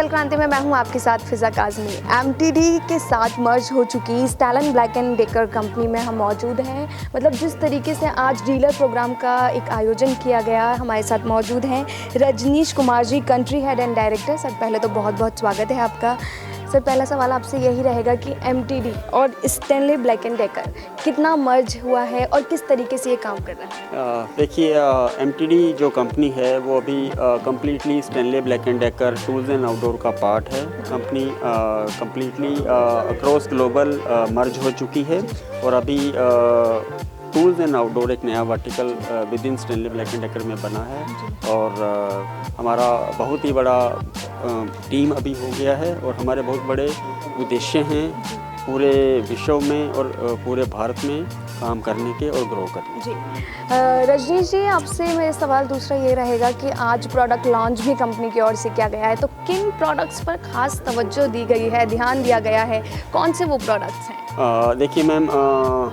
क्रांति में मैं हूं आपके साथ फिजा काज़मी। एमटीडी के साथ मर्ज हो चुकी Stallone black and decker company में हम मौजूद हैं। मतलब जिस तरीके से आज डीलर प्रोग्राम का एक आयोजन किया गया, हमारे साथ मौजूद हैं Rajneesh Kumar ji, country head and director. Sir पहले तो बहुत बहुत स्वागत है आपका। सर पहला सवाल आपसे यही रहेगा कि एमटीडी और स्टैनले ब्लैक एंड डेकर कितना मर्ज हुआ है और किस तरीके से ये काम कर रहा है? देखिए, एमटीडी जो कंपनी है वो अभी completely Stanley black and decker tools and outdoor का पार्ट है। कंपनी कम्प्लीटली अक्रॉस ग्लोबल मर्ज हो चुकी है और अभी टूल्स एंड आउटडोर एक नया vertical with in Stanley black and decker में बना है और हमारा बहुत ही बड़ा टीम अभी हो गया है और हमारे बहुत बड़े उद्देश्य हैं पूरे विश्व में और पूरे भारत में काम करने के और ग्रो करने के। जी रजनीश जी, आपसे मेरा सवाल दूसरा ये रहेगा कि आज प्रोडक्ट लॉन्च भी कंपनी की ओर से किया गया है, तो किन प्रोडक्ट्स पर खास तवज्जो दी गई है, ध्यान दिया गया है, कौन से वो प्रोडक्ट्स हैं? देखिए मैम,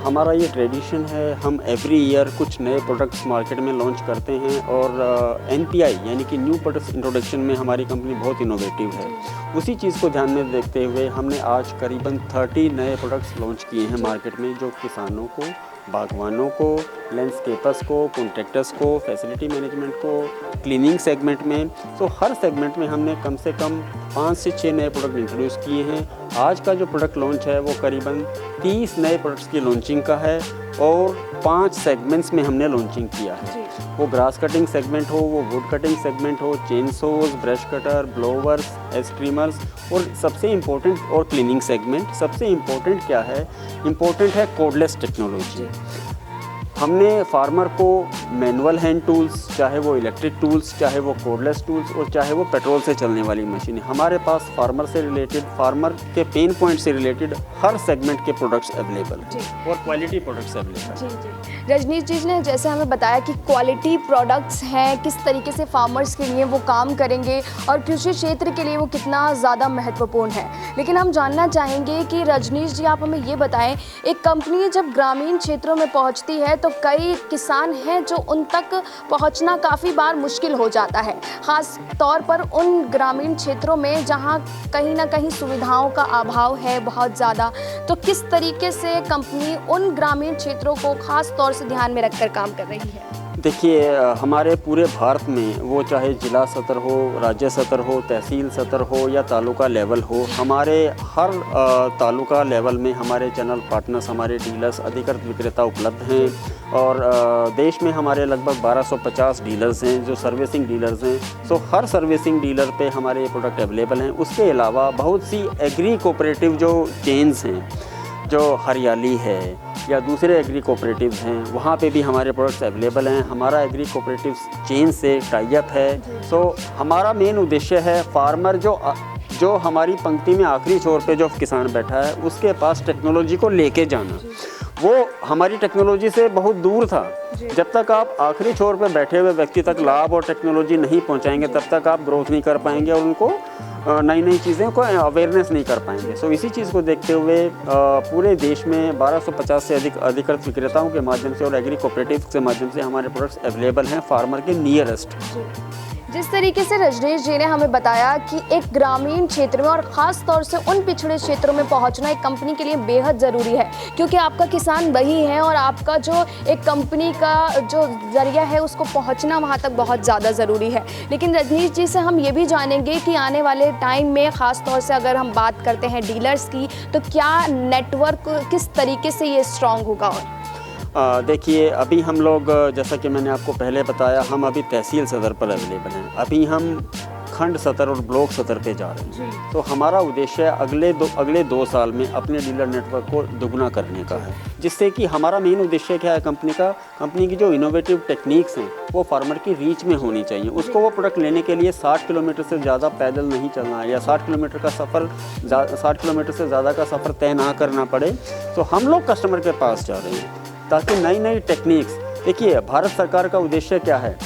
हमारा ये ट्रेडिशन है, हम एवरी ईयर कुछ नए प्रोडक्ट्स मार्केट में लॉन्च करते हैं और NPI यानी कि न्यू प्रोडक्ट्स इंट्रोडक्शन में हमारी कंपनी बहुत इनोवेटिव है। उसी चीज़ को ध्यान में देखते हुए हमने आज करीबन 30 नए प्रोडक्ट्स लॉन्च किए हैं मार्केट में, जो किसानों को, बागवानों को, लैंडस्केपर्स को, कॉन्ट्रैक्टर्स को, फैसिलिटी मैनेजमेंट को, क्लीनिंग सेगमेंट में, तो हर सेगमेंट में हमने कम से कम 5 से 6 नए प्रोडक्ट इंट्रोड्यूस किए हैं। आज का जो प्रोडक्ट लॉन्च है वो करीबन 30 नए प्रोडक्ट्स की लॉन्चिंग का है और 5 सेगमेंट्स में हमने लॉन्चिंग किया है। वो ग्रास कटिंग सेगमेंट हो, वो वुड कटिंग सेगमेंट हो, चेनसोज, ब्रश कटर, ब्लोवर्स, स्ट्रीमर्स और सबसे इम्पोर्टेंट और क्लीनिंग सेगमेंट। सबसे इम्पोर्टेंट क्या है? इम्पोर्टेंट है कोडलेस टेक्नोलॉजी। हमने फार्मर को मैनुअल हैंड टूल्स, चाहे वो इलेक्ट्रिक टूल्स, चाहे वो कोडलेस टूल्स और चाहे वो पेट्रोल से चलने वाली मशीनें, हमारे पास फार्मर से रिलेटेड, फार्मर के पेन पॉइंट से रिलेटेड हर सेगमेंट के प्रोडक्ट्स अवेलेबल हैं और क्वालिटी प्रोडक्ट्स अवेलेबल हैं। जी रजनीश जी ने जैसे हमें बताया कि क्वालिटी प्रोडक्ट्स हैं, किस तरीके से फार्मर्स के लिए वो काम करेंगे और कृषि क्षेत्र के लिए वो कितना ज़्यादा महत्वपूर्ण है। लेकिन हम जानना चाहेंगे कि रजनीश जी, आप हमें ये बताएं, एक कंपनी जब ग्रामीण क्षेत्रों में पहुंचती है तो कई किसान हैं जो उन तक पहुंचना काफ़ी बार मुश्किल हो जाता है, ख़ास तौर पर उन ग्रामीण क्षेत्रों में जहां कहीं ना कहीं सुविधाओं का अभाव है बहुत ज़्यादा। तो किस तरीके से कंपनी उन ग्रामीण क्षेत्रों को ख़ास तौर से ध्यान में रखकर काम कर रही है? देखिए, हमारे पूरे भारत में, वो चाहे जिला स्तर हो, राज्य स्तर हो, तहसील स्तर हो या तालुका लेवल हो, हमारे हर तालुका लेवल में हमारे चैनल पार्टनर्स, हमारे डीलर्स, अधिकृत विक्रेता उपलब्ध हैं और देश में हमारे लगभग 1250 डीलर्स हैं जो सर्विसिंग डीलर्स हैं। सो हर सर्विसिंग डीलर पे हमारे ये प्रोडक्ट अवेलेबल हैं। उसके अलावा बहुत सी एग्री कोऑपरेटिव जो चेन्स हैं, जो हरियाली है या दूसरे एग्री कोऑपरेटिव्स हैं, वहाँ पे भी हमारे प्रोडक्ट्स अवेलेबल हैं। हमारा एग्री कोऑपरेटिव चेन से टाई अप है। सो हमारा मेन उद्देश्य है फार्मर जो हमारी पंक्ति में आखिरी छोर पे जो किसान बैठा है, उसके पास टेक्नोलॉजी को लेके जाना। वो हमारी टेक्नोलॉजी से बहुत दूर था। जब तक आप आखिरी छोर पे बैठे हुए व्यक्ति तक लाभ और टेक्नोलॉजी नहीं पहुंचाएंगे, तब तक आप ग्रोथ नहीं कर पाएंगे और उनको नई नई चीज़ें को अवेयरनेस नहीं कर पाएंगे। सो इसी चीज़ को देखते हुए पूरे देश में 1250 से अधिक अधिकृत विक्रेताओं के माध्यम से और एग्री कोऑपरेटिव के माध्यम से हमारे प्रोडक्ट्स अवेलेबल हैं फार्मर के नियरेस्ट। जिस तरीके से रजनीश जी ने हमें बताया कि एक ग्रामीण क्षेत्र में और ख़ास तौर से उन पिछड़े क्षेत्रों में पहुंचना एक कंपनी के लिए बेहद ज़रूरी है, क्योंकि आपका किसान वही है और आपका जो एक कंपनी का जो ज़रिया है उसको पहुंचना वहां तक बहुत ज़्यादा ज़रूरी है। लेकिन रजनीश जी से हम ये भी जानेंगे कि आने वाले टाइम में ख़ास तौर से अगर हम बात करते हैं डीलर्स की, तो क्या नेटवर्क किस तरीके से ये स्ट्रॉन्ग होगा? देखिए, अभी हम लोग, जैसा कि मैंने आपको पहले बताया, हम अभी तहसील सतर पर अवेलेबल हैं। अभी हम खंड सतर और ब्लॉक सतर पे जा रहे हैं। तो हमारा उद्देश्य अगले 2 साल में अपने डीलर नेटवर्क को दुगना करने का है, जिससे कि हमारा मेन उद्देश्य क्या है, कंपनी की जो इनोवेटिव टेक्निक्स हैं वो फार्मर की रीच में होनी चाहिए। उसको वो प्रोडक्ट लेने के लिए 60 किलोमीटर से ज़्यादा पैदल नहीं चलना है या 60 किलोमीटर से ज़्यादा का सफ़र तय ना करना पड़े। तो हम लोग कस्टमर के पास जा रहे हैं ताकि नई नई टेक्निक्स, देखिए भारत सरकार का उद्देश्य क्या है,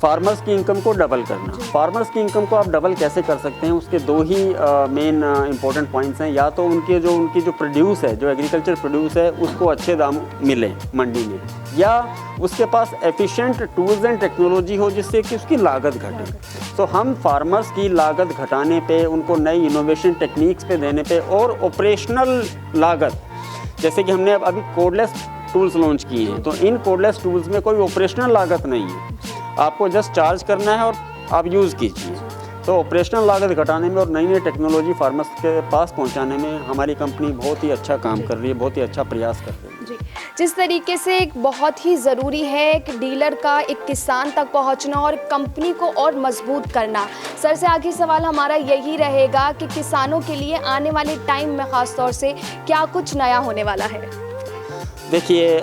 फार्मर्स की इनकम को डबल करना। फार्मर्स की इनकम को आप डबल कैसे कर सकते हैं, उसके दो ही मेन इंपॉर्टेंट पॉइंट्स हैं। या तो उनकी जो प्रोड्यूस है, जो एग्रीकल्चर प्रोड्यूस है, उसको अच्छे दाम मिले मंडी में, या उसके पास एफिशिएंट टूल्स एंड टेक्नोलॉजी हो जिससे कि उसकी लागत घटे। तो हम फार्मर्स की लागत घटाने पे, उनको नई इनोवेशन टेक्निक्स पे देने पे, और ऑपरेशनल लागत, जैसे कि हमने अभी कोडलेस टूल्स लॉन्च किए हैं, तो इन कोडलेस टूल्स में कोई ऑपरेशनल लागत नहीं है, आपको जस्ट चार्ज करना है और आप यूज़ कीजिए। तो ऑपरेशनल लागत घटाने में और नई नई टेक्नोलॉजी फार्मर्स के पास पहुंचाने में हमारी कंपनी बहुत ही अच्छा काम कर रही है, बहुत ही अच्छा प्रयास कर रही है। जी, जिस तरीके से एक बहुत ही ज़रूरी है एक डीलर का एक किसान तक पहुंचना और कंपनी को और मजबूत करना। सर से आखिरी सवाल हमारा यही रहेगा कि किसानों के लिए आने वाले टाइम में ख़ास तौर से क्या कुछ नया होने वाला है? देखिए,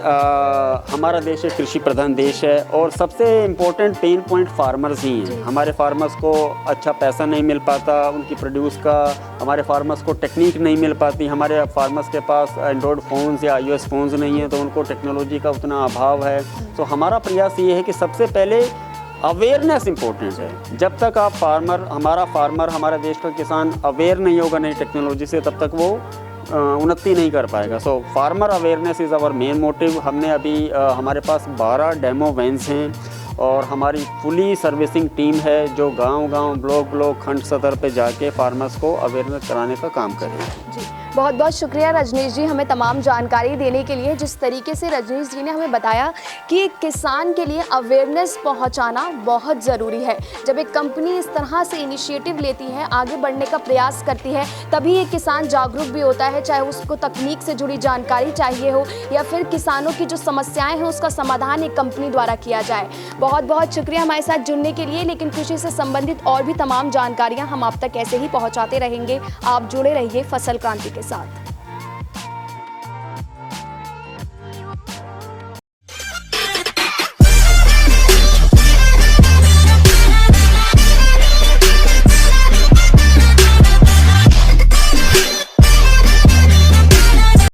हमारा देश एक कृषि प्रधान देश है और सबसे इम्पोर्टेंट पेन पॉइंट फार्मर्स ही हैं। हमारे फार्मर्स को अच्छा पैसा नहीं मिल पाता उनकी प्रोड्यूस का, हमारे फार्मर्स को टेक्निक नहीं मिल पाती, हमारे फार्मर्स के पास एंड्रॉयड फ़ोन्स या iOS फ़ोन्स नहीं हैं, तो उनको टेक्नोलॉजी का उतना अभाव है। तो हमारा प्रयास ये है कि सबसे पहले अवेयरनेस इम्पोर्टेंट है। जब तक आप हमारा देश का किसान अवेयर नहीं होगा नई टेक्नोलॉजी से, तब तक वो उन्नति नहीं कर पाएगा। So farmer awareness is our main motive. हमने अभी हमारे पास 12 डेमो वैन्स हैं और हमारी फुली सर्विसिंग टीम है जो गांव-गांव, ब्लॉक खंड स्तर पे जाके फार्मर्स को अवेयरनेस कराने का काम कर रही है। जी, बहुत बहुत शुक्रिया रजनीश जी हमें तमाम जानकारी देने के लिए। जिस तरीके से रजनीश जी ने हमें बताया कि किसान के लिए अवेयरनेस पहुंचाना बहुत ज़रूरी है। जब एक कंपनी इस तरह से इनिशिएटिव लेती है, आगे बढ़ने का प्रयास करती है, तभी एक किसान जागरूक भी होता है, चाहे उसको तकनीक से जुड़ी जानकारी चाहिए हो या फिर किसानों की जो समस्याएं हैं उसका समाधान एक कंपनी द्वारा किया जाए। बहुत बहुत शुक्रिया हमारे साथ जुड़ने के लिए। लेकिन कृषि से संबंधित और भी तमाम जानकारियाँ हम आप तक ऐसे ही पहुँचाते रहेंगे। आप जुड़े रहिए फसल क्रांति के साथ।